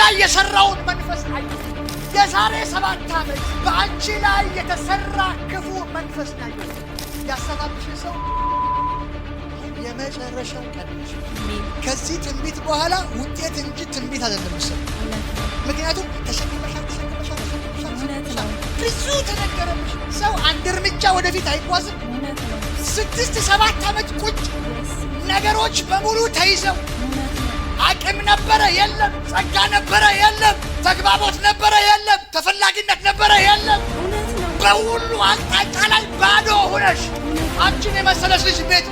ላይ የሰራውን መንፈስ አይ የዛሬ 7 ዓመት በአንቺ ላይ የተሰራ ክፉ መንፈስ ነው ያሰራብሽ ሰው የመጨረሻው ቀንሽ ከዚህ ትንቢት በኋላ ውጤት እንጂ ትንቢት አይደለም ምክንያቱም ተሸክመሻል ብዙ ተነገረብሽ ሰው አንድ እርምጃ ወደፊት አይጓዝም 6-7 ዓመት ቁጭ ነገሮች በሙሉ ተይዘው አቅም ነበረ የለም ጸጋ ነበረ የለም ተግባቦት ነበረ የለም ተፈላጊነት ነበረ የለም በሁሉ አቅጣጫ ላይ ባዶ ሆነሽ አንቺን የመሰለሽ ልጅ ቤት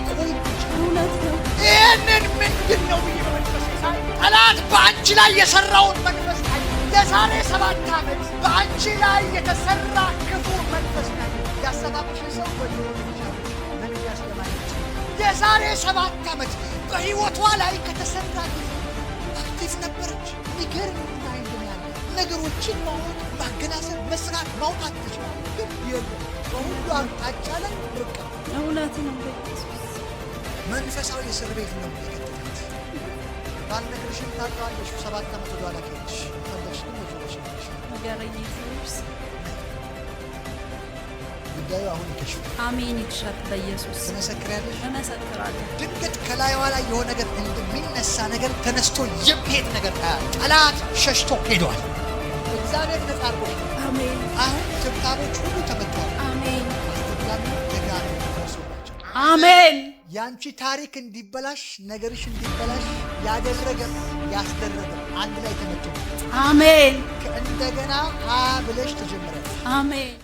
ይህንን ምንድን ነው የሚመለከት ጠላት በአንቺ ላይ የሰራውን መንፈስ የዛሬ 7 ዓመት በአንቺ ላይ የተሰራ ክፉ መንፈስ ያሰባብሽ ሰው የዛሬ 7 ዓመት በሕይወቷ ላይ ከተሰራ አክቲቭ ነበረች የሚገርም ነገሮችን ማወቅ ማገናዘብ መስራት ማውጣት ትችላለች ግን የለም በሁሉ አቅጣጫ ላይ ርቃ እውነት ነው መንፈሳዊ እስር ቤት ነው የሚከተት ባልነግርሽም ታውቃለሽ 7 ዓመት ወደ ኋላ ከሄድሽ ፈለግሽ ነው ነገረኝ ኢየሱስ ጉዳዩ አሁን ይከሽፍ አሜን ይክሸፍ በኢየሱስ ተመሰክራለሽ ተመሰክራለሁ ድንገት ከላይዋ ላይ የሆነ ነገር እንደሚነሳ ነገር ተነስቶ የሚሄድ ነገር ጠላት ሸሽቶ ሄዷል እግዚአብሔር ነፃ አድርጎ አሜን አሁን ትብታቦች ሁሉ ተመቷል አሜን ተጋር አሜን ያንቺ ታሪክ እንዲበላሽ ነገርሽ እንዲበላሽ ያደረገ ያስደረገ አንድ ላይ ተመቶ አሜን ከእንደገና ብለሽ ተጀመረ አሜን